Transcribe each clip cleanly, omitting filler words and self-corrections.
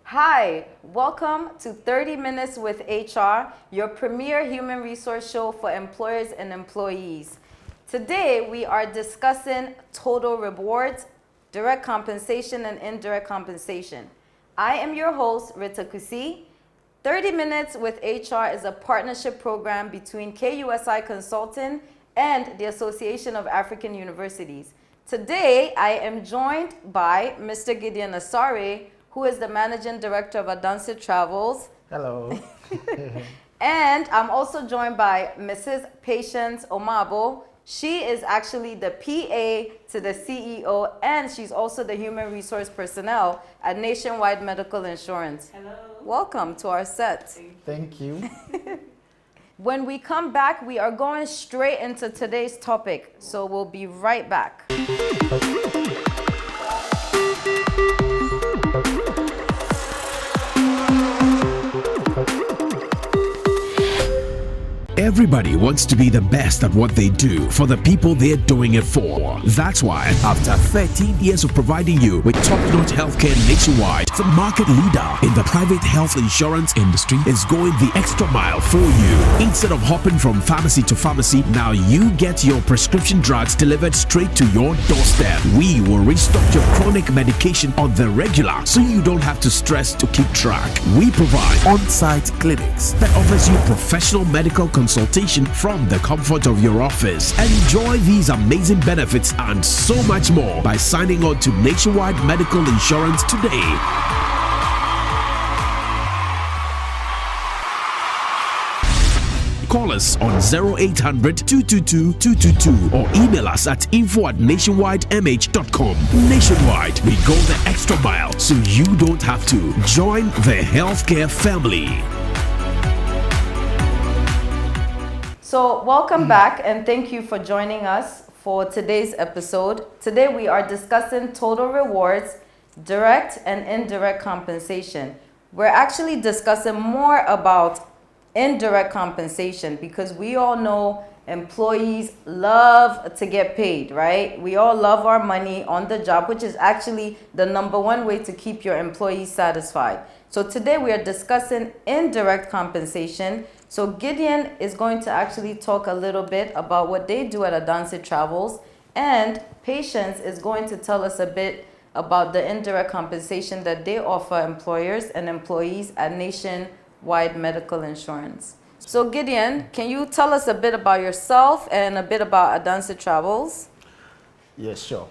Hi, welcome to 30 Minutes with HR, your premier human resource show for employers and employees. Today, we are discussing total rewards, direct compensation, and indirect compensation. I am your host, Rita Kusi. 30 Minutes with HR is a partnership program between KUSI Consulting and the Association of African Universities. Today, I am joined by Mr. Gideon Asare, who is the Managing Director of Adansi Travels. Hello. And I'm also joined by Mrs. Patience Omaboe. She is actually the PA to the CEO, and she's also the human resource personnel at Nationwide Medical Insurance. Hello. Welcome to our set. Thank you. When we come back, we are going straight into today's topic, so we'll be right back. Everybody wants to be the best at what they do for the people they're doing it for. That's why, after 13 years of providing you with top-notch healthcare nationwide, the market leader in the private health insurance industry is going the extra mile for you. Instead of hopping from pharmacy to pharmacy, now you get your prescription drugs delivered straight to your doorstep. We will restock your chronic medication on the regular, so you don't have to stress to keep track. We provide on-site clinics that offers you professional medical consultation from the comfort of your office. Enjoy these amazing benefits and so much more by signing on to Nationwide Medical Insurance today. Call us on 0800-222-222 or email us at info@nationwidemh.com. Nationwide, we go the extra mile so you don't have to. Join the healthcare family. So welcome back, and thank you for joining us for today's episode. Today we are discussing total rewards, direct and indirect compensation. We're actually discussing more about indirect compensation because we all know employees love to get paid, right? We all love our money on the job, which is actually the number one way to keep your employees satisfied. So today we are discussing indirect compensation. So Gideon is going to actually talk a little bit about what they do at Adansi Travels, and Patience is going to tell us a bit about the indirect compensation that they offer employers and employees at Nationwide Medical Insurance. So Gideon, can you tell us a bit about yourself and a bit about Adansi Travels? Yes, sure.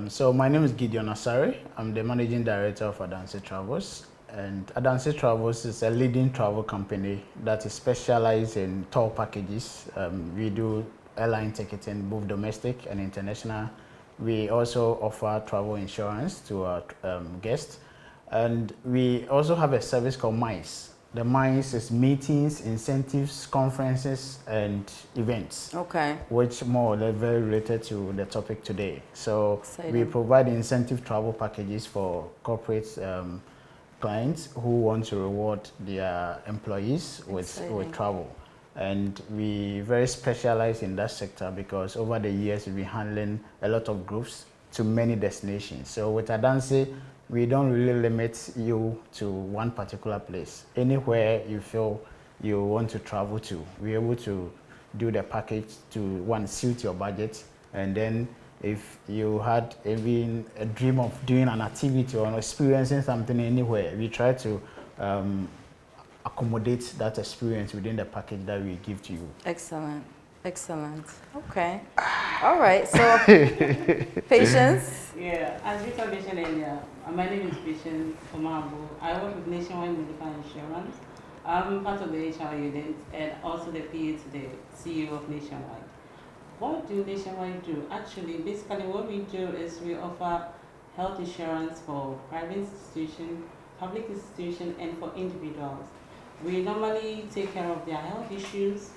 So my name is Gideon Asare. I'm the Managing Director of Adansi Travels. And Adansi Travels is a leading travel company that is specialized in tour packages. We do airline ticketing, both domestic and international. We also offer travel insurance to our guests. And we also have a service called MICE. The MICE is meetings, incentives, conferences, and events. Okay. Which more or less very related to the topic today. So Exciting. we provide incentive travel packages for corporate clients who want to reward their employees with travel. And we very specialize in that sector because over the years we've been handling a lot of groups to many destinations. So with Adansi, we don't really limit you to one particular place. Anywhere you feel you want to travel to, we're able to do the package to one suit your budget. And then if you had even a dream of doing an activity or experiencing something anywhere, we try to accommodate that experience within the package that we give to you. Excellent. Excellent. Okay. All right. So, Patience. Yeah, as Rita mentioned earlier, my name is Patience Omaboe. I work with Nationwide Medical Insurance. I'm part of the HR unit and also the PA to the CEO of Nationwide. What do Nationwide do? Actually, basically what we do is we offer health insurance for private institutions, public institutions, and for individuals. We normally take care of their health issues,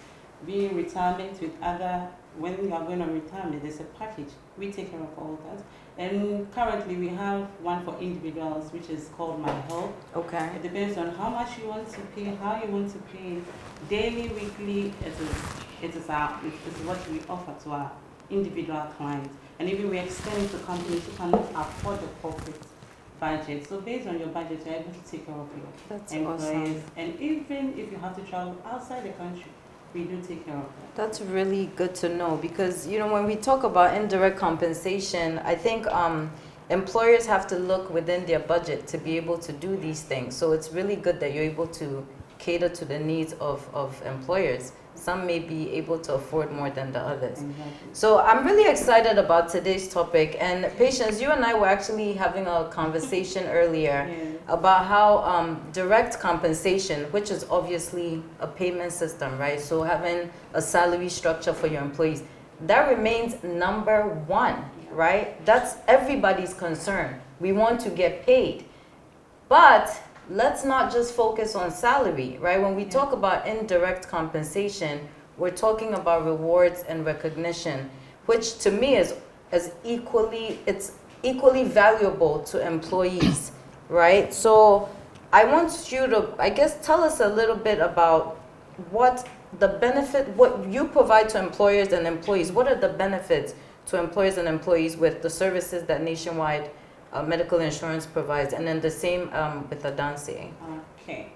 being retirement with other, when you are going on retirement, there's a package. We take care of all that. And currently we have one for individuals, which is called My Health. Okay. It depends on how much you want to pay, how you want to pay. Daily, weekly, it is what we offer to our individual clients. And even we extend it to companies who cannot afford the corporate budget. So based on your budget, you're able to take care of your That's employees. awesome. And even if you have to travel outside the country, we do take care of that. That's really good to know because, when we talk about indirect compensation, I think employers have to look within their budget to be able to do these things. So it's really good that you're able to cater to the needs of employers. Some may be able to afford more than the others. Exactly. So I'm really excited about today's topic. And Patience, you and I were actually having a conversation earlier Yes. about how direct compensation, which is obviously a payment system, right? So having a salary structure for your employees, that remains number one, right? That's everybody's concern. We want to get paid. But let's not just focus on salary, right? When we talk about indirect compensation, we're talking about rewards and recognition, which to me is equally valuable to employees, right? So I want you to, I guess, tell us a little bit about what you provide to employers and employees. What are the benefits to employers and employees with the services that Nationwide medical insurance provides, and then the same with Adansi? Okay.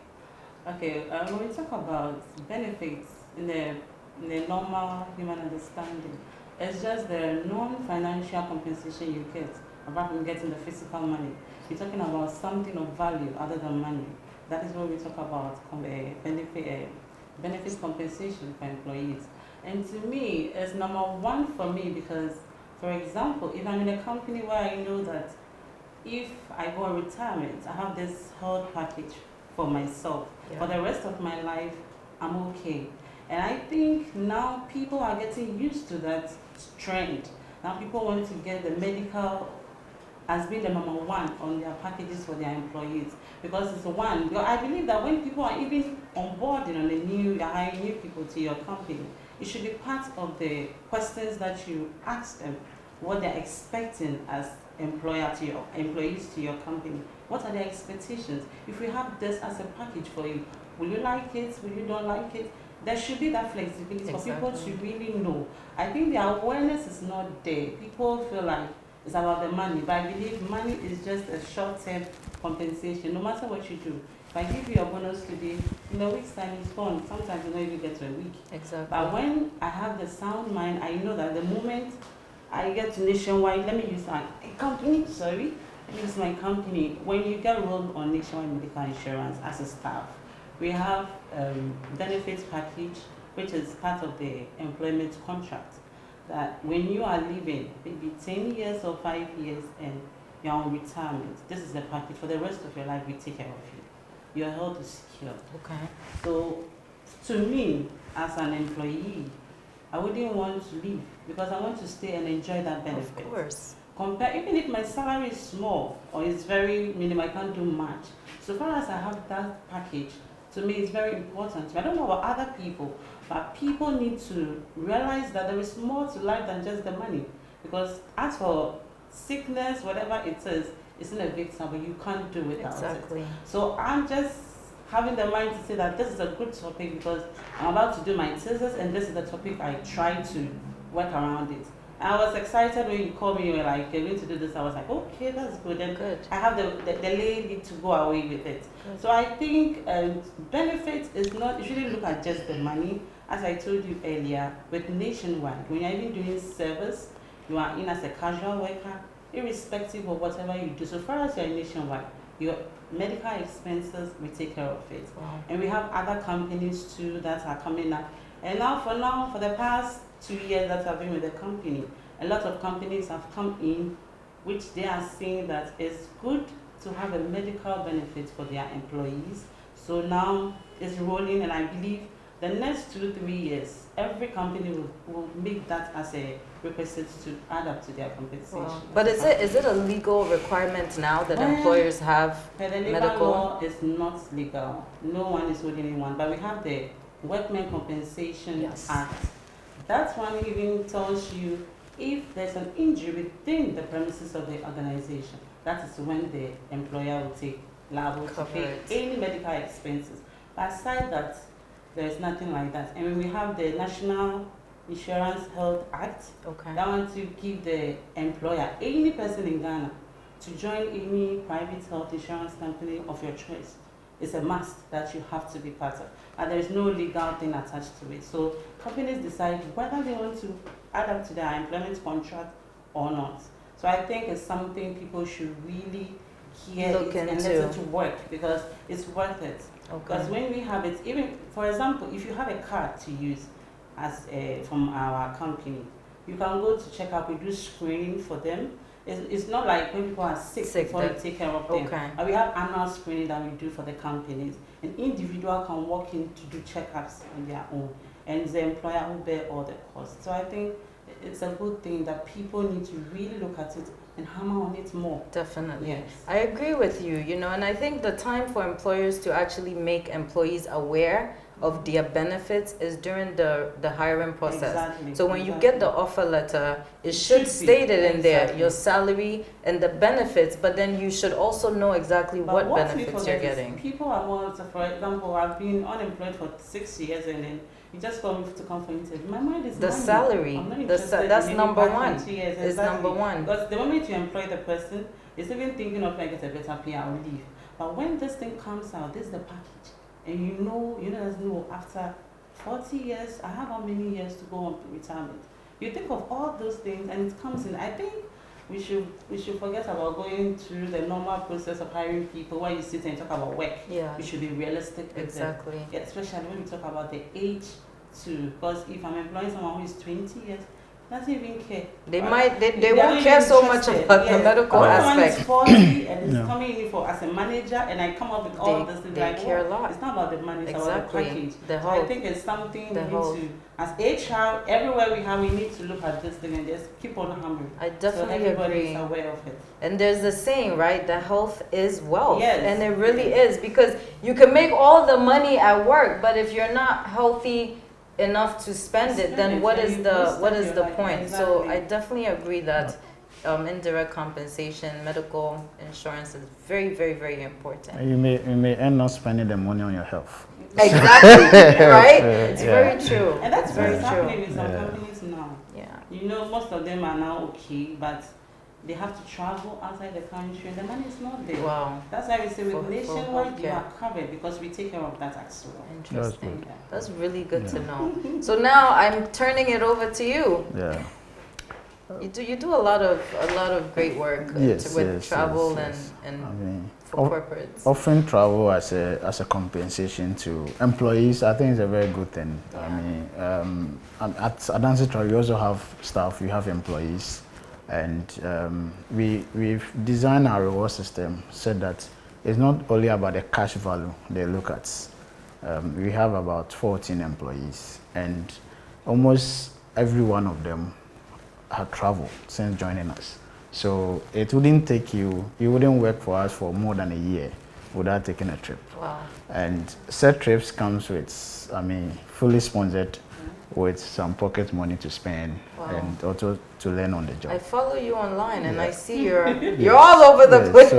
When we talk about benefits in the normal human understanding, it's just the non-financial compensation you get apart from getting the physical money. You're talking about something of value other than money. That is what we talk about benefits compensation for employees. And to me, it's number one for me because, for example, if I'm in a company where I know that if I go on retirement, I have this health package for myself. Yeah. For the rest of my life, I'm okay. And I think now people are getting used to that trend. Now people want to get the medical as being the number one on their packages for their employees because it's one. Because I believe that when people are even onboarding on you're hiring new people to your company, it should be part of the questions that you ask them, what they're expecting as employees to your company. What are their expectations? If we have this as a package for you, will you like it? Will you don't like it? There should be that flexibility for people to really know. I think the awareness is not there. People feel like it's about the money, but I believe money is just a short-term compensation. No matter what you do, if I give you a bonus today, in a week's time it's gone. Sometimes you don't even get to a week. Exactly. But when I have the sound mind, I know that the moment I get to Nationwide, let me use my company, my company. When you get rolled on Nationwide medical insurance as a staff, we have benefits package, which is part of the employment contract. That when you are leaving, maybe 10 years or 5 years and you're on retirement, this is the package. For the rest of your life, we take care of you. Your health is secure. Okay. So to me, as an employee, I wouldn't want to leave because I want to stay and enjoy that benefit. Of course. Even if my salary is small or it's very minimal, I can't do much. So far as I have that package, to me it's very important. I don't know about other people, but people need to realize that there is more to life than just the money. Because as for sickness, whatever it is, it's in a victim, but you can't do without Exactly. it. So I'm just having the mind to say that this is a good topic because I'm about to do my thesis and this is the topic I try to work around it. And I was excited when you called me, you were like, you're going to do this. I was like, okay, that's good. And Good. I have the lady to go away with it. Good. So I think benefit is not, you shouldn't look at just the money. As I told you earlier, with Nationwide, when you're even doing service, you are in as a casual worker, irrespective of whatever you do. So far as you're Nationwide, your medical expenses, we take care of it. Wow. And we have other companies too that are coming up. And now, for the past 2 years that I've been with the company, a lot of companies have come in which they are saying that it's good to have a medical benefit for their employees. So now it's rolling, and I believe the next 2-3 years, every company will make that as a requisite to add up to their compensation. Wow. But is it a legal requirement now that employers have the labor medical? law is not legal. No one is holding anyone, but we have the Workmen Compensation Yes. Act. That one even tells you if there's an injury within the premises of the organization, that is when the employer will take liable to pay any medical expenses. But aside that, there is nothing like that. And when we have the National Insurance Health Act, Okay. that one to give the employer, any person in Ghana, to join any private health insurance company of your choice, it's a must that you have to be part of. And there is no legal thing attached to it. So companies decide whether they want to add up to their employment contract or not. So I think it's something people should really hear Look and into. let it work, because it's worth it. Because Okay. when we have it, even for example, if you have a card to use as from our company, you can go to check up. We do screening for them. It's not like when people are sick before we take care of them. Okay. And we have annual screening that we do for the companies. An individual can walk in to do checkups on their own, and the employer will bear all the costs. So I think it's a good thing that people need to really look at it and hammer on it more. Definitely. Yes. I agree with you, and I think the time for employers to actually make employees aware of their benefits is during the hiring process. Exactly. So when you get the offer letter, it should be. state it in there, Exactly. your salary and the benefits, but then you should also know exactly But what we benefits you're forget is getting. people are more, so for example, I've been unemployed for 6 years, and then you just call me to come for interview. My mind is The money. salary, I'm not the interested that's in number living back one. 20 years. Is number one. Because the moment you employ the person, it's even thinking of like, get a better pay, I'll leave. But when this thing comes out, this is the package, and doesn't know after 40 years, I have how many years to go on retirement. You think of all those things, and it comes in. I think we should forget about going through the normal process of hiring people where you sit and talk about work. Yeah, We should be realistic with them. exactly. Yeah, especially when we talk about the age too. Because if I'm employing someone who is 20 years, doesn't even care. They Right? might, they They're won't not care even so much interested. about the Yes. medical But when someone is aspect. 40 and is No. coming in for as a manager, and I come up with all this, They like, care a oh, lot. it's not about the money, it's about the Exactly. package. The So I whole, think it's something the we whole- need to, as HR, everywhere we need to look at this thing and just keep on hammering. I So definitely everybody agree. is aware of it. And there's the saying, right? That health is wealth. Yes. And it really is, because you can make all the money at work, but if you're not healthy enough to spend it, then what is the point? So I definitely agree that indirect compensation, medical insurance is very, very, very important. You may end up spending the money on your health. Exactly, right? It's Yeah. very true. And that's It's what's very happening true. with some Yeah. companies now. Yeah. Most of them are now okay, but they have to travel outside the country, and the money is not there. Wow. That's why we say For with Nationwide, you healthcare. are covered because we take care of that as well. Interesting. Yeah. That's really good to Yeah. know. So now I'm turning it over to you. Yeah. You do a lot of great work Yes, with yes, travel yes, yes. and I mean, for corporates. offering travel as a compensation to employees, I think is a very good thing. Yeah. I mean, at Adansi Travel, we also have staff, we have employees, and we've designed our reward system so that it's not only about the cash value they look at. We have about 14 employees, and almost every one of them have traveled since joining us. So it wouldn't take you wouldn't work for us for more than a year without taking a trip. Wow. And set trips comes with, fully sponsored with some pocket money to spend. Wow. And also to learn on the job. I follow you online and I Yeah. see you're all over the Yeah, place.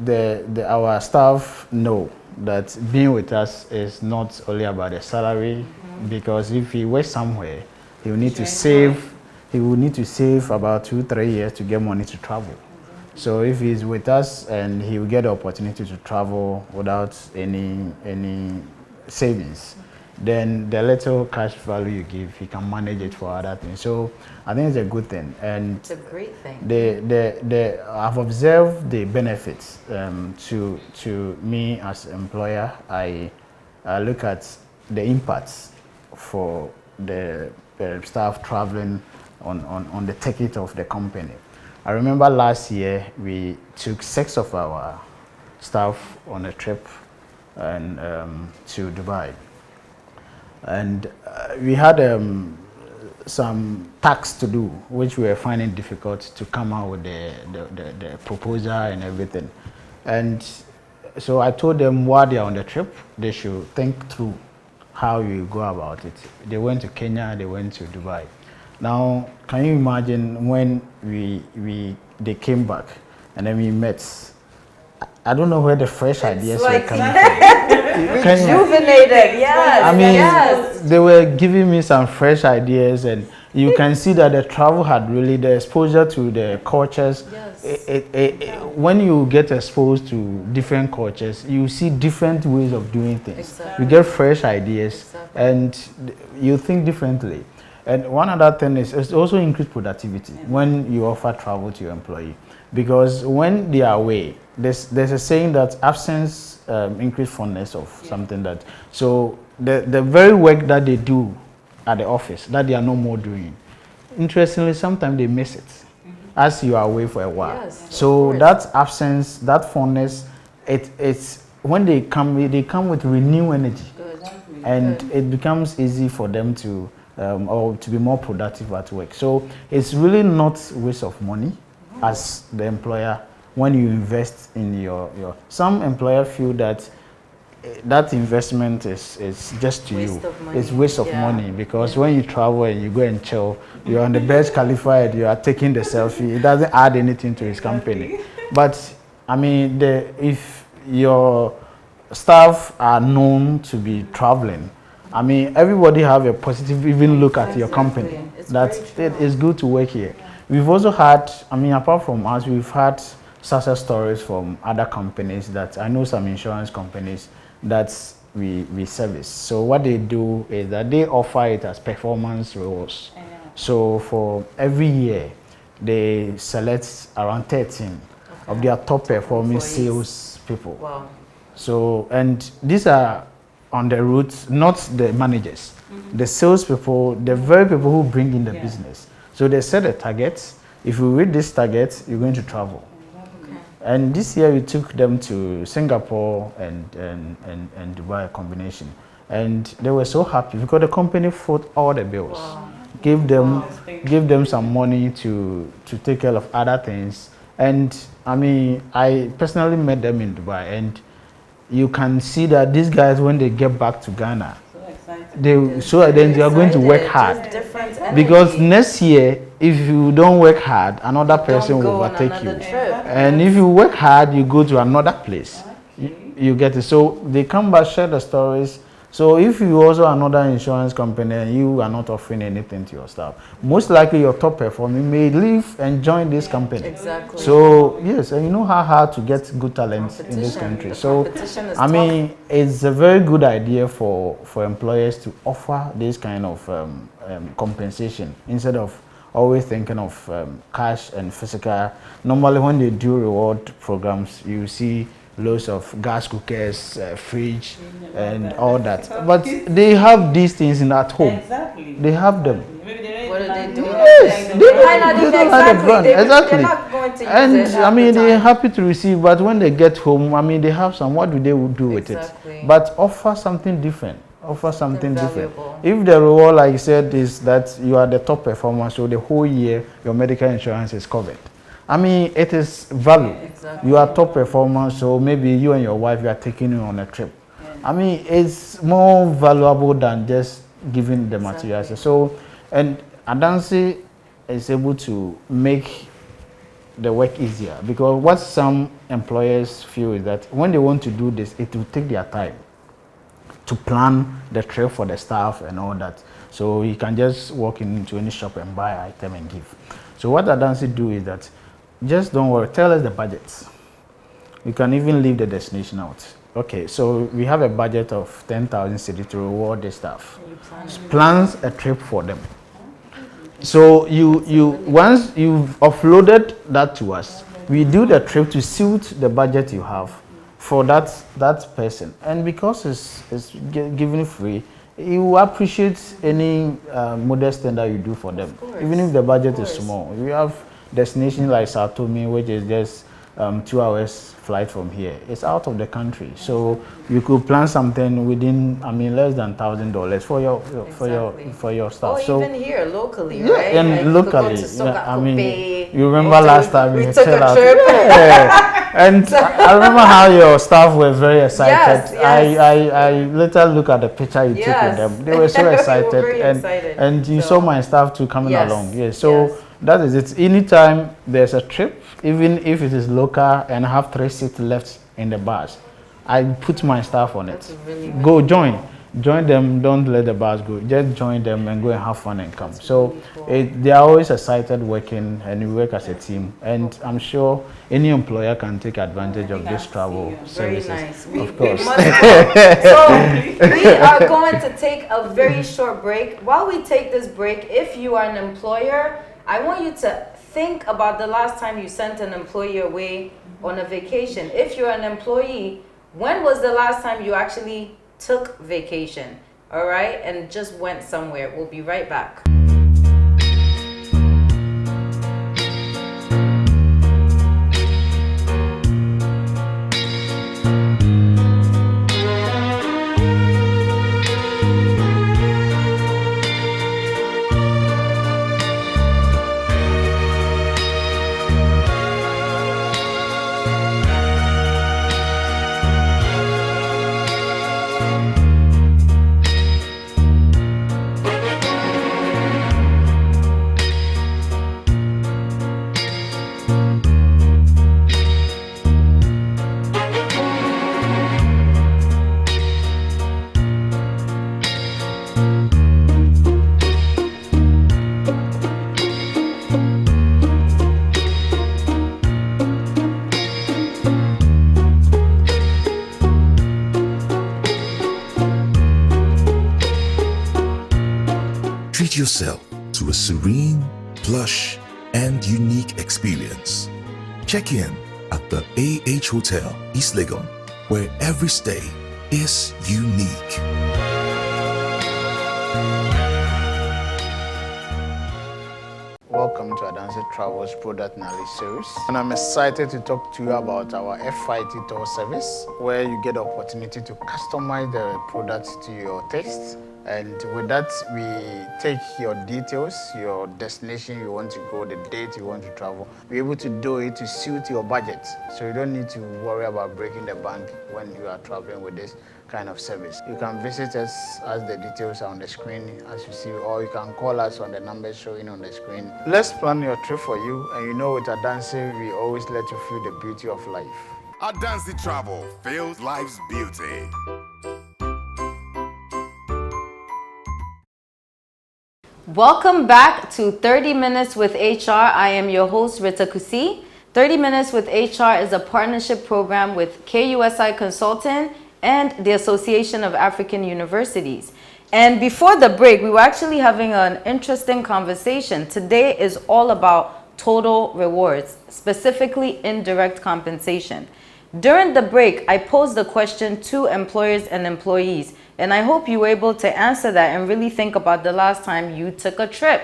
So, our staff know that being with us is not only about the salary, because if he works somewhere, he will need to save. He will need to save about 2-3 years to get money to travel. So if he's with us and he will get the opportunity to travel without any savings, then the little cash value you give, he can manage it for other things. So I think it's a good thing. And It's a great thing. I've observed the benefits to me as employer. I look at the impacts for the staff traveling on the ticket of the company. I remember last year we took 6 of our staff on a trip and to Dubai, and we had some tax to do, which we were finding difficult to come out with the proposal and everything. And so I told them while they are on the trip, they should think through how you go about it. They went to Kenya, they went to Dubai. Now, can you imagine when they came back and then we met? I don't know where the fresh ideas were coming from. Rejuvenated, yes. I mean, yes. they were giving me some fresh ideas, and you can see that the travel had really, the exposure to the cultures. Yes. When you get exposed to different cultures, you see different ways of doing things. Exactly. You get fresh ideas, Exactly. and you think differently. And one other thing is it's also increased productivity when you offer travel to your employee, because when they are away, there's a saying that absence increase fondness of something. That so the very work that they do at the office that they are no more doing, interestingly sometimes they miss it as you are away for a while. Yes, so that absence, that fondness, it's when they come with renewed energy. Exactly. And it becomes easy for them to or to be more productive at work. So it's really not waste of money as the employer when you invest in your some employer feel that that investment is just to Waste you. of money. It's waste of Yeah. money, because when you travel and you go and chill, you're on the best qualified, you are taking the selfie, it doesn't add anything to his company. But I mean, if your staff are known to be traveling, I mean, everybody have a positive even look at your company. It's That very true. it is good to work here. We've also had, I mean, apart from us, we've had success stories from other companies. That I know some insurance companies that we service. So what they do is that they offer it as performance rewards. So for every year, they select around 13 of their top performing employees. sales people. Wow. So, and these are on the route, not the managers, the salespeople, the very people who bring in the business. So they set a target. If you reach this target, you're going to travel. And this year we took them to Singapore and Dubai, a combination. And they were so happy because the company fought all the bills. Wow. Gave them some money to take care of other things. And I mean, I personally met them in Dubai, and you can see that these guys, when they get back to Ghana, So excited. then they are going to work hard. Just different Because energy. next year, if you don't work hard, another person Don't will go on overtake you. another trip. And if you work hard, you go to another place. You get it. So they come back, share the stories. So if you also another insurance company and you are not offering anything to your staff, most likely your top performer may leave and join this company. Exactly. So yes, and you know how hard to get good talent in this Competition. country. The So competition is I mean, it's a very good idea for employers to offer this kind of compensation instead of always thinking of cash and physical. Normally, when they do reward programs, you see loads of gas cookers, fridge, and all that. But they have these things in at home. Exactly. They have them. Maybe they What do they do? Yes, they Might not even don't have the brand. They're Exactly. not going to use And it I half mean, the they're time. happy to receive, but when they get home, I mean, they have some. What do they do with Exactly. it? But offer something different. Offer something different. valuable. If the reward, like you said, is that you are the top performer, so the whole year your medical insurance is covered. I mean, it is value. Exactly. You are top performer, so maybe you and your wife, you are taking you on a trip. I mean, it's more valuable than just giving the materials. So, and Adansi is able to make the work easier, because what some employers feel is that when they want to do this, it will take their time to plan the trip for the staff and all that. So you can just walk into any shop and buy an item and give. So what Adansi do is that just don't worry, tell us the budgets. You can even leave the destination out. Okay, so we have a budget of 10,000 cedi to reward the staff. Plans a trip for them. So you once you've offloaded that to us, we do the trip to suit the budget you have for that person. And because it's given free, you will appreciate any modest thing that you do for them, even if the budget is small. We have destinations like Sao Tome, which is just 2 hours flight from here. It's out of the country, so you could plan something within, I mean, less than $1,000 for your staff. Or So even here locally, yeah, right? and Like, you could go locally, to yeah, I mean, Sokakupe, you remember or to- last time we you took chill a out. trip. Yeah. And I remember how your staff were very excited. Yes. I later look at the picture you took with them. They were so We were excited, very and excited. and you So- saw my staff too coming Yes. along. Yeah, so Yes. that is it. Anytime there's a trip, even if it is local and I have 3 seats left in the bus, I put my staff on it. That's really, Go join. join them. Don't let the bus go. Just join them and go and have fun and come. That's So really cool. they are always excited working, and we work as a team. And I'm sure any employer can take advantage of this travel Very services. nice. Of course. We must go. So we are going to take a very short break. While we take this break, if you are an employer, I want you to think about the last time you sent an employee away on a vacation. If you're an employee, when was the last time you actually took vacation? All right, and just went somewhere. We'll be right back. Treat yourself to a serene, plush, and unique experience. Check in at the AH Hotel, East Legon, where every stay is unique. Welcome to Adansi Travels Product Knowledge Series. And I'm excited to talk to you about our FIT tour service, where you get the opportunity to customize the products to your taste. And with that, we take your details, your destination you want to go, the date you want to travel. We're able to do it to suit your budget. So you don't need to worry about breaking the bank when you are traveling with this kind of service. You can visit us as the details are on the screen as you see, or you can call us on the numbers showing on the screen. Let's plan your trip for you, and you know with Adansi, we always let you feel the beauty of life. Adansi Travel feels life's beauty. Welcome back to 30 Minutes with HR. I am your host, Rita Kusi. 30 Minutes with HR is a partnership program with KUSI Consultant and the Association of African Universities. And before the break, we were actually having an interesting conversation. Today is all about total rewards, specifically indirect compensation. During the break, I posed the question to employers and employees, and I hope you were able to answer that and really think about the last time you took a trip.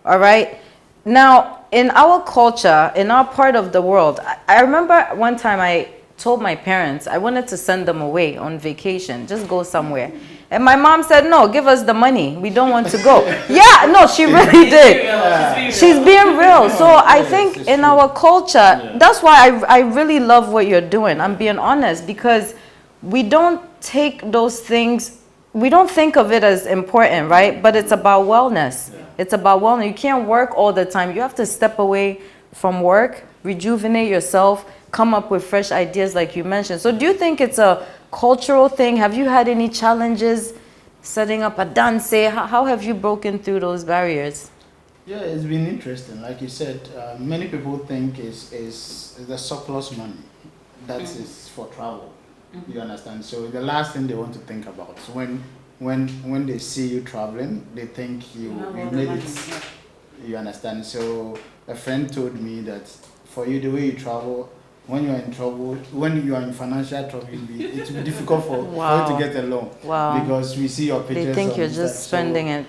All right. Now, in our culture, in our part of the world, I remember one time I told my parents I wanted to send them away on vacation, just go somewhere. And my mom said, no, give us the money. We don't want to go. Yeah, no, she really did. She's being real. So I think in our culture, that's why I really love what you're doing. I'm being honest, because we don't take those things, we don't think of it as important, right? But it's about wellness. It's about wellness. You can't work all the time. You have to step away from work, rejuvenate yourself, come up with fresh ideas like you mentioned. So do you think it's a cultural thing? Have you had any challenges setting up Adansi? How have you broken through those barriers? Yeah, it's been interesting. Like you said, many people think is the surplus money that is for travel. You understand? So the last thing they want to think about. So when they see you traveling, they think you made it. You understand? So a friend told me that for you, the way you travel, when you're in trouble, when you are in financial trouble, it will be difficult for you to get a loan. Wow. Because we see your pictures. They think you're on just that. spending it.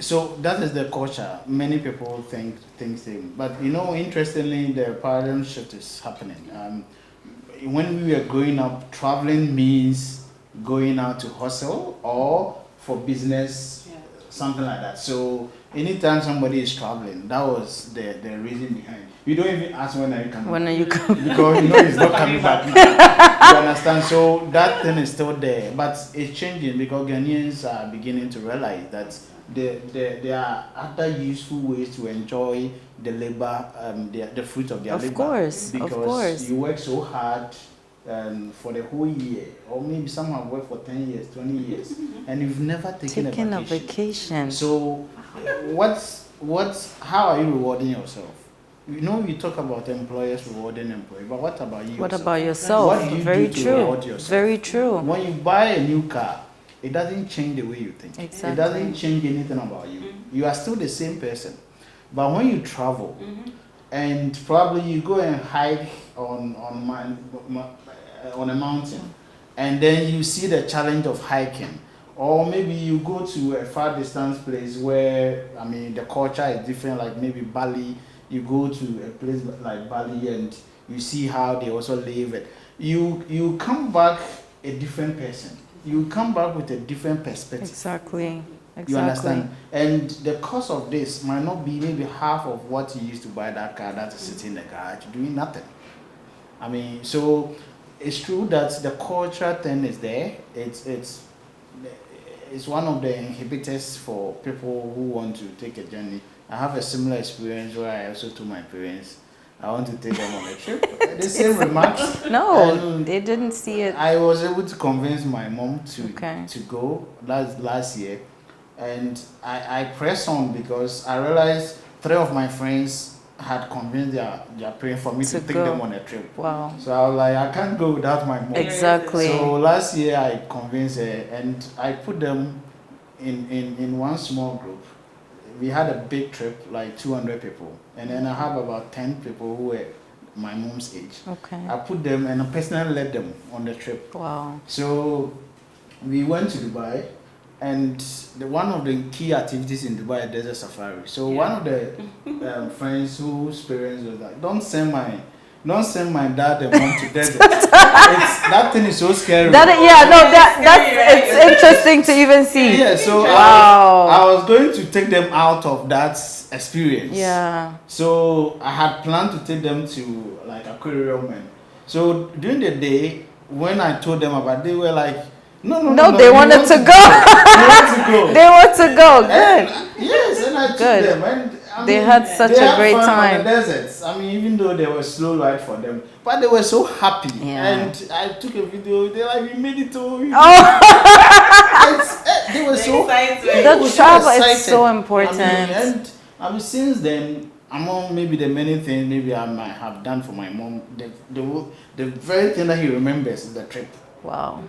So that is the culture. Many people think same. But you know, interestingly, the paradigm shift is happening. When we were growing up, traveling means going out to hustle or for business, something like that. So anytime somebody is traveling, that was the reason behind. You don't even ask when are you coming. When are you coming? Because you know it's not coming back. You understand? So that thing is still there, but it's changing because Ghanaians are beginning to realize that there are other useful ways to enjoy the labor, the fruit of their labor. Of course. You work so hard for the whole year, or maybe some have worked for 10 years, 20 years, and you've never taken a vacation. So, how are you rewarding yourself? You know, you talk about employers rewarding employees, but what about you? What about yourself? What do you Very do to true. reward yourself? Very true. When you buy a new car, it doesn't change the way you think. Exactly. It doesn't change anything about you. You are still the same person. But when you travel, and probably you go and hike on a mountain, and then you see the challenge of hiking, or maybe you go to a far distance place where, I mean, the culture is different, like maybe Bali. You go to a place like Bali and you see how they also live it. You come back a different person. You come back with a different perspective. Exactly. You understand? And the cost of this might not be maybe half of what you used to buy that car that is sitting in the garage doing nothing. I mean, so it's true that the culture thing is there. It's one of the inhibitors for people who want to take a journey. I have a similar experience where I also told my parents I want to take them on a trip. The same remarks. No, they didn't see it. I was able to convince my mom to go last year, and I pressed on because I realized 3 of my friends had convinced their parents for me to take them on a trip. Wow. So I was like, I can't go without my mom. Exactly. So last year I convinced her, and I put them in one small group. We had a big trip, like 200 people, and then I have about 10 people who were my mom's age. Okay. I put them and I personally led them on the trip. Wow. So we went to Dubai, and one of the key activities in Dubai is desert safari. So one of the friends whose parents was like, don't send my dad and mom to desert. That thing is so scary. It's interesting to even see. Yeah, so wow. I was going to take them out of that experience. Yeah. So I had planned to take them to like aquarium, and so during the day when I told them about it, they were like, no, they wanted to go. They want to go. Good. Yes, and I took them, and they had such a great time. In the deserts. I mean, even though they were slow ride for them, but they were so happy. Yeah. And I took a video. They're like, we made it to. They were so excited. The travel is so important. I mean, since then, among maybe the many things maybe I might have done for my mom, the very thing that he remembers is the trip. Wow.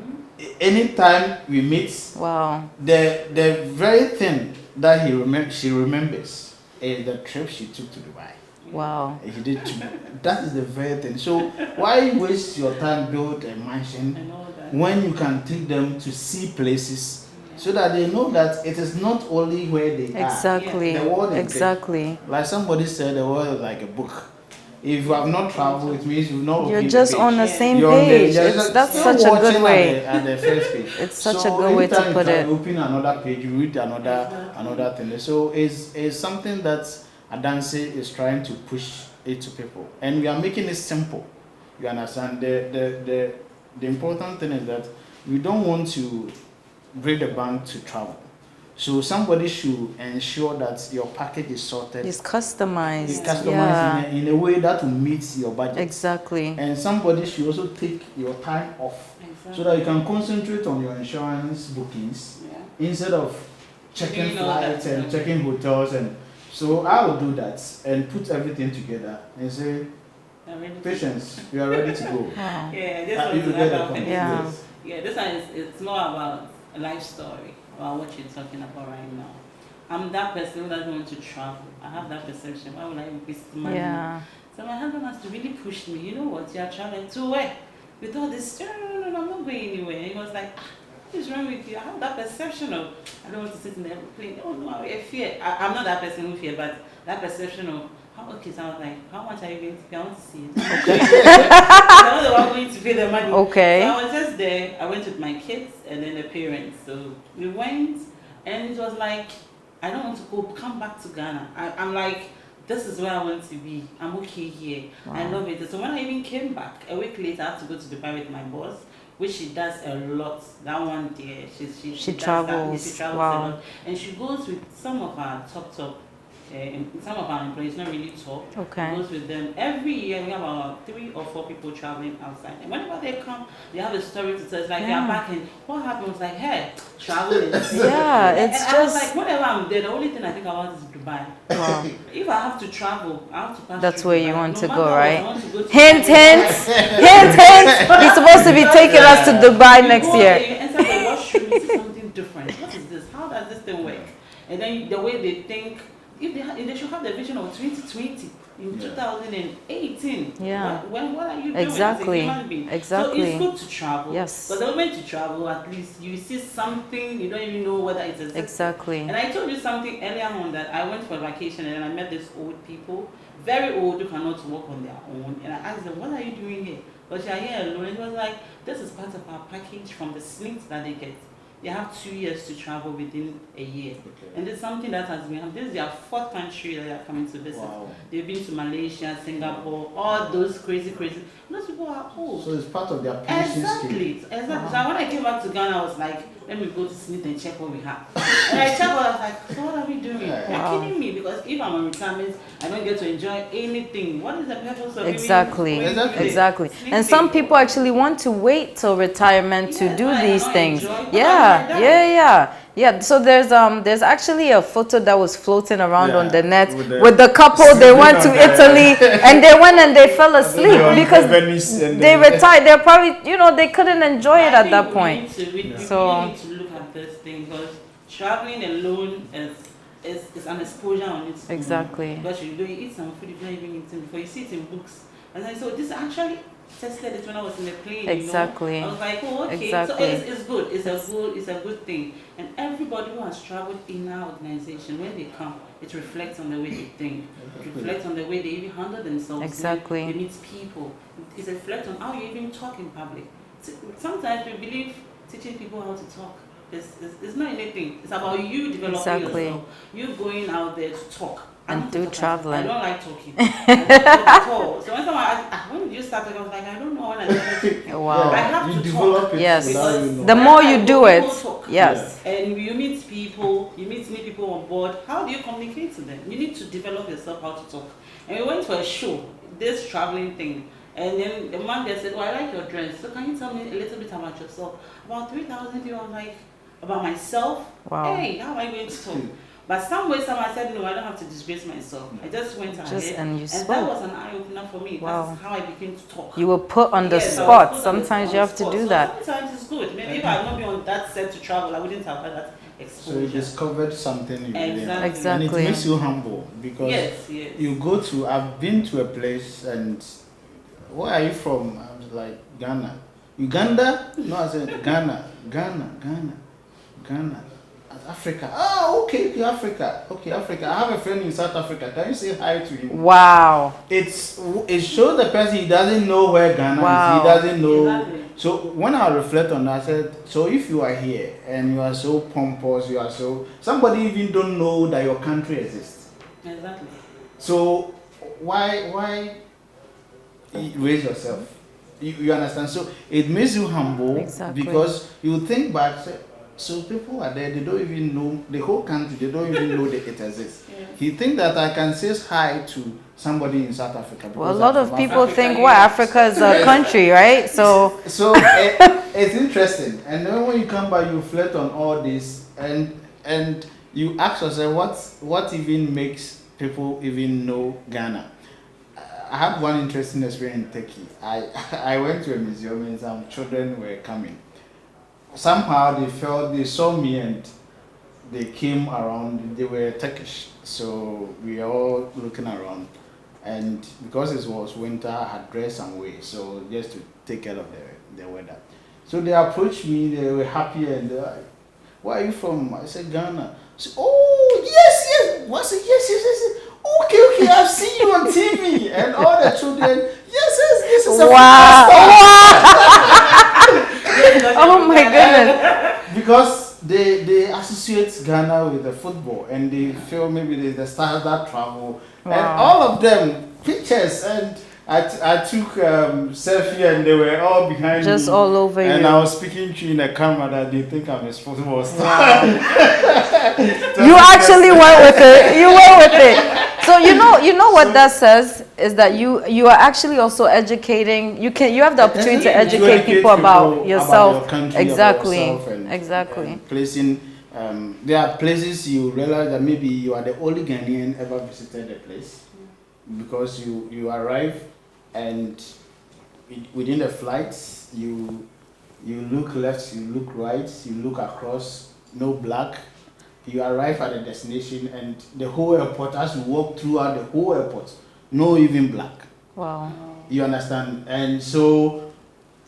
Anytime we meet, wow, the very thing that she remembers is the trip she took to Dubai. Wow. He did too. That is the very thing. So why waste your time build a mansion when you can take them to see places so that they know that it is not only where they exactly. are. The world is exactly. big. Like somebody said, the world is like a book. If you have not traveled, it means you've not. You're just on the same page. That's such a good way. At the first page. It's such a good way to put it. Open another page, you read another thing. So it's something that Adansi is trying to push it to people, and we are making it simple. You understand? The important thing is that we don't want to break the bank to travel. So somebody should ensure that your package is sorted. It's customized. It's customized in a way that will meet your budget. Exactly. And somebody should also take your time off so that you can concentrate on your insurance bookings instead of checking flights and checking hotels. And so I will do that and put everything together and say, patience, you are ready to go. Wow. Yeah, this one it's more about a life story. About what you're talking about right now. I'm that person who doesn't want to travel. I have that perception. Why would I waste money? Yeah. So my husband has to really push me. You know what? You're traveling to where? With all this, no, I'm not going anywhere. And he was like, what is wrong with you? I have that perception of, I don't want to sit in the airplane. Oh no, I fear. I'm not that person who fear, but that perception of, okay, so I was like, how much are you going to pay? I want to see it. I was the one going to pay the money. Okay. So I was just there. I went with my kids and then the parents. So we went, and it was like, I don't want to come back to Ghana. I'm like, this is where I want to be. I'm okay here. Wow. I love it. So when I even came back, a week later, I had to go to Dubai with my boss, which she does a lot. That one day, she travels. She travels a lot. And she goes with some of our top some of our employees not really talk. Okay. Goes with them every year. We have about 3 or 4 people traveling outside, and whenever they come, they have a story to tell. It's like they are back, and what happened was like, hey, traveling. Yeah, it's and I was just. like, whenever I'm there, the only thing I think about is Dubai. Wow. If I have to travel, I have to pass. That's through where Dubai. you want No to matter go, what, right? I want to go to Hint, Dubai. hint, hint. He's supposed to be taking us to Dubai next You go year. there, you enter the washroom, you see something different. What is this? How does this thing work? And then the way they think, if they should have the vision of 2020 in 2018. Yeah. What are you doing Exactly. as a human being? Exactly. So it's good to travel. Yes. But the moment you travel, at least you see something, you don't even know whether it's existing. Exactly. And I told you something earlier on that I went for a vacation and then I met these old people, very old, who cannot walk on their own. And I asked them, what are you doing here? But you are here alone. And it was like, this is part of our package from the slinks that they get. They have 2 years to travel within a year. Okay. And it's something that has been, this is their 4th country that they are coming to visit. Wow. They've been to Malaysia, Singapore, all those crazy. Those people are old. So it's part of their pension scheme. Exactly. So when I came back to Ghana, I was like, let me go to Smith and check what we have. And I checked, I was like, so what are we doing? You're kidding me, because if I'm on retirement, I don't get to enjoy anything. What is the purpose of Exactly. even going to Exactly. sleeping? And some people actually want to wait till retirement to Yeah, do I these don't things. enjoy it. Yeah. So there's actually a photo that was floating around on the net with with the couple. They went to Italy and they went and they fell asleep because they retired. They're probably, they couldn't enjoy it at that point. We really need to look at this thing, because traveling alone is an exposure on its own. Exactly. Because you eat some food you've not even eaten before. You see it in books. And I so this actually tested it when I was in the plane. Exactly. I was like, oh, okay. Exactly. So it's good. It's a good thing. And everybody who has traveled in our organization, when they come, it reflects on the way they think. It reflects on the way they even handle themselves. Exactly. When they meet people. It reflects on how you even talk in public. Sometimes we believe teaching people how to talk. It's not anything. It's about you developing yourself. You going out there to talk. And do traveling. I don't like talking. I don't talk at all. So when someone asked, when did you start talking? I was like, I don't know when I started talking. Wow. I have You to develop talk. it. Yes. without you know. The more you do it. Talk. Yes. And you meet people, you meet new people on board. How do you communicate to them? You need to develop yourself how to talk. And we went for a show, this traveling thing. And then the man there said, oh, I like your dress. So can you tell me a little bit about yourself? About 3,000 people. I was like, about myself? Wow. Hey, how am I going to talk? But someone said, no, I don't have to disgrace myself. I just went ahead. And you spoke. that was an eye-opener for me. Wow. That's how I began to talk. You were put on the Yes, I was spot. put on the Sometimes you have to spot. do So that. sometimes it's good. Maybe if I had not been on that set to travel, I wouldn't have had that So exposure. you discovered something you really Exactly. And it Exactly. makes you humble because Yes. you go to, I've been to a place and where are you from? I was like, Ghana. Uganda? No, I said Ghana. Africa. Oh, okay, Africa. Okay, Africa. I have a friend in South Africa. Can you say hi to him? Wow. It shows the person he doesn't know where Ghana Wow. is. He doesn't know. Exactly. So when I reflect on that, I said, so if you are here and you are so pompous, you are so, somebody even don't know that your country exists. Exactly. So why raise yourself? You understand? So it makes you humble. Exactly. Because you think back, say, so people are there, they don't even know, the whole country, they don't even know that it exists. Yeah. He think that I can say hi to somebody in South Africa. Well, a because lot I'm of from people Africa. think, well, Africa is a country, right? So, It's interesting. And then when you come back, you reflect on all this and you ask yourself, what even makes people even know Ghana? I had one interesting experience in Turkey. I went to a museum and some children were coming. Somehow they saw me and they came around. They were Turkish, so we were all looking around. And because it was winter, I had dressed some way, so just to take care of the weather. So they approached me. They were happy and they're like, "Where are you from?" I said, "Ghana." So, "Oh, yes." I said, yes. Okay, I've seen you on TV. And all the children, yes, this is a oh my goodness. Because they associate Ghana with the football and they feel maybe the stars that travel. Wow. And all of them, pictures. And I took selfie and they were all behind Just me. all over and you. I was speaking to you in a camera that they think I'm a responsible star. Wow. You actually went with it. You went with it. So you know what that says is that you are actually also educating. You have the opportunity to educate people about yourself. About your country, exactly. about yourself Exactly. And placing. There are places you realize that maybe you are the only Ghanaian ever visited the place, because you arrive and within the flights you look left, you look right, you look across, no black. You arrive at the destination and the whole airport, as you walk throughout the whole airport, no even black. Wow. You understand? And so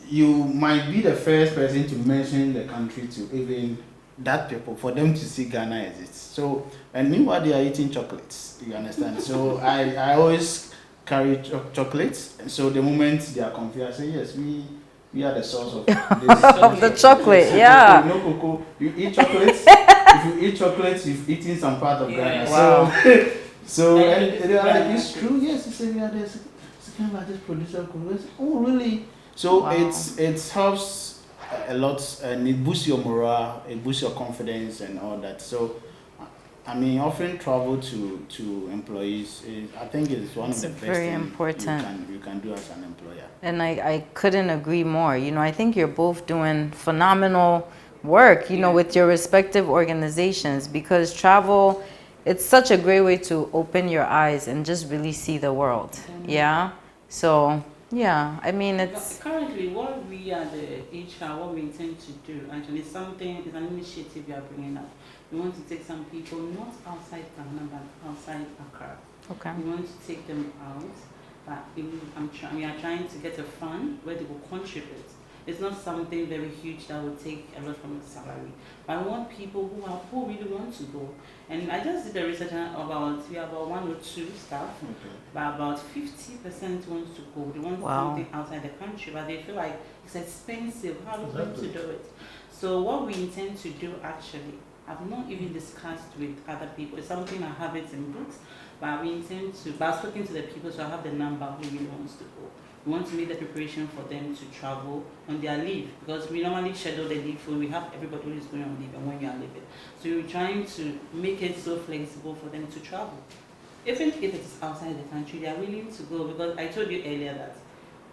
you might be the first person to mention the country to even that people, for them to see Ghana exists. So, and meanwhile they are eating chocolates. You understand? So I always carry chocolates. And so the moment they are confused, I say, yes, we are the source of this. Of the chocolate, Yes, yeah. No cocoa. You eat chocolates. If you eat chocolates, you've eaten some part of Ghana. Wow. So and they are like, it's true. Yes, you say we are the second largest producer of cocoa. Oh, really? So Wow. it helps a lot, and it boosts your morale, it boosts your confidence and all that. So I mean, offering travel to employees, I think it is one of the best very things important. you can do as an employer. And I couldn't agree more. I think you're both doing phenomenal work, with your respective organizations, because travel, it's such a great way to open your eyes and just really see the world. Yeah. So yeah, I mean, it's currently what we are the HR, what we intend to do actually is an initiative we are bringing up. We want to take some people not outside Ghana but outside Accra. okay. We want to take them out, but we are trying to get a fund where they will contribute. It's not something very huge that will take a lot from the salary, but I want people who really want to go. And I just did the research about we have about 1 or 2 staff, but about 50% wants to go. They want something outside the country, but they feel like it's expensive. How are we going to do it? So what we intend to do actually, I've not even discussed with other people. It's something I have it in books, but we intend to. But I was speaking to the people, so I have the number who really wants to go. We want to make the preparation for them to travel on their leave, because we normally schedule the leave when we have everybody who is going on leave and when you are leaving. So we're trying to make it so flexible for them to travel. Even if it is outside the country, they are willing to go, because I told you earlier that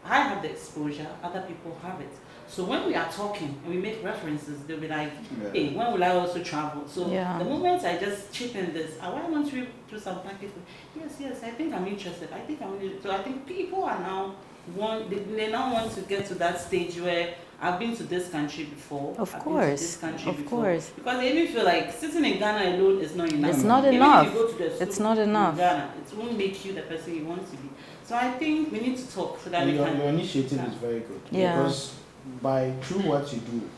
I have the exposure, other people have it. So when we are talking and we make references, they'll be like, hey, when will I also travel? So the moment I just chip in this, why don't we do some package? Yes, I think I'm interested. So I think people are now they now want to get to that stage where I've been to this country before. Of I've course. been to this country Of before. course. Because they even feel like sitting in Ghana alone is not enough. It's not Even enough. if you go to the It's school not enough. in Ghana, it won't make you the person you want to be. So I think we need to talk so that we can. Your initiative is very good, because through what you do,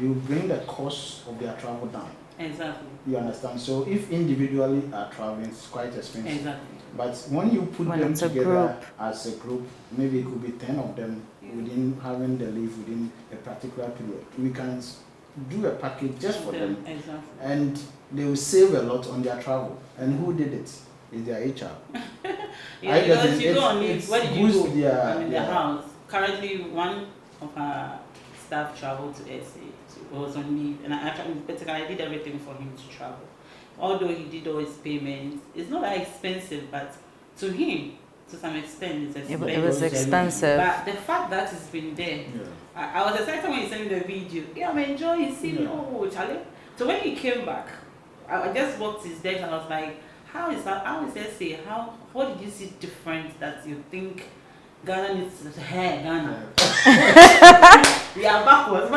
you bring the cost of their travel down. Exactly. You understand? So if individually are traveling, it's quite expensive. Exactly. But when you put them together group. as a group, maybe it could be 10 of them within having the leave within a particular period. We can do a package just for them. Exactly. And they will save a lot on their travel. And who did it? Is their HR. Because you go on leave, where did you go? I'm in their house. Currently, one of our staff traveled to SA. He was on leave, and I did everything for him to travel. Although he did all his payments, it's not that expensive, but to him, to some extent, it's expensive. It was expensive. But the fact that it's been there, I was excited when he sent me the video. Yeah, I'm enjoying seeing Charlie. So when he came back, I just walked his desk and I was like, how is SA? What did you see different that you think Ghana needs to Ghana? We are backwards.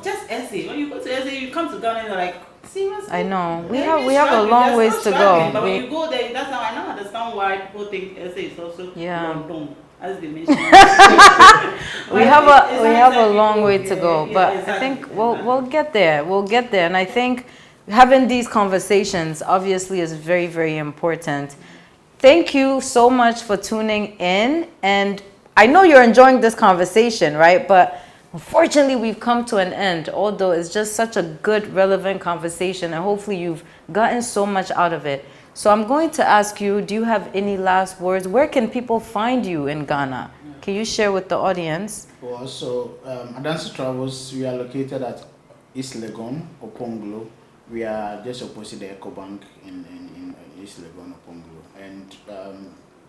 Just SA. When you go to SA, you come to Ghana and you're like, seriously? I know. We have a long ways to go. But when you go there, that's how I now understand why people think SA is also London, as they mentioned. we have a long way to go, but I think we'll get there. We'll get there, and I think having these conversations obviously is very, very important. Thank you so much for tuning in, and I know you're enjoying this conversation, right? But unfortunately, we've come to an end, although it's just such a good, relevant conversation, and hopefully you've gotten so much out of it. So I'm going to ask you, do you have any last words? Where can people find you in Ghana? Can you share with the audience? Well, so Adansi Travels, we are located at East Legon, Oponglo. We are just opposite the EcoBank in East Legon, Oponglo. And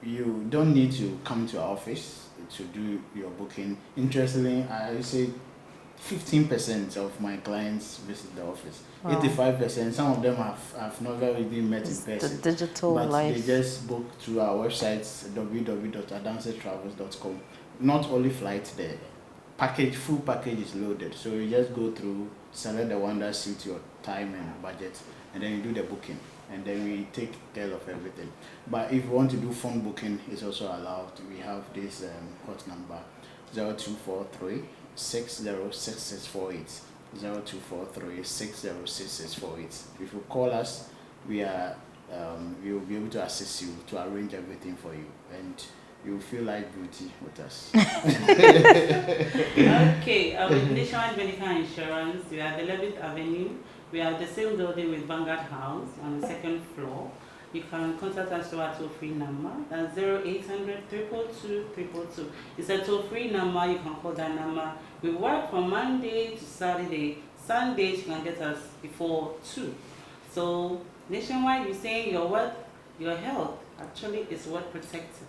you don't need to come to our office to do your booking. Interestingly, I say 15% of my clients visit the office. Wow. 85%, some of them have never even met in person. The digital but life. They just book through our websites, www.adansitravels.com. Not only flights, the full package is loaded. So you just go through, select the one that suits your time and budget, and then you do the booking. And then we take care of everything. But if you want to do phone booking, it's also allowed. We have this hot number, 0243 606648. 0243 606648. If you call us, we will be able to assist you to arrange everything for you, and you feel like beauty with us. Okay, with Nationwide Medical Insurance, we are at 11th Avenue. We are the same building with Vanguard House on the second floor. You can contact us through our toll-free number. That's 0800 222 222. It's a toll-free number. You can call that number. We work from Monday to Saturday. Sundays you can get us before 2. So nationwide, we're saying your wealth, your health actually is what protects it.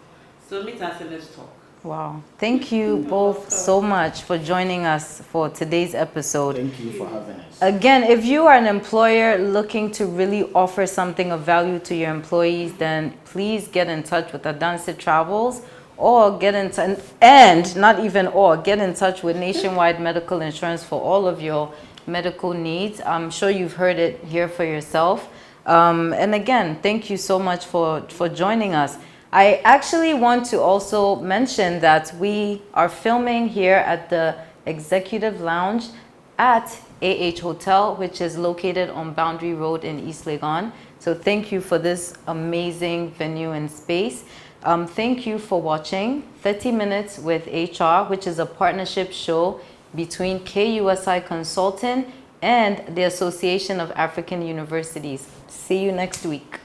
So meet us and let's talk. Wow. Thank you both so much for joining us for today's episode. Thank you for having us. Again, if you are an employer looking to really offer something of value to your employees, then please get in touch with Adansi Travels, or get in touch, and not even or, get in touch with Nationwide Medical Insurance for all of your medical needs. I'm sure you've heard it here for yourself. And again, thank you so much for joining us. I actually want to also mention that we are filming here at the Executive Lounge at AH Hotel, which is located on Boundary Road in East Legon. So thank you for this amazing venue and space. Thank you for watching 30 Minutes with HR, which is a partnership show between KUSI Consulting and the Association of African Universities. See you next week.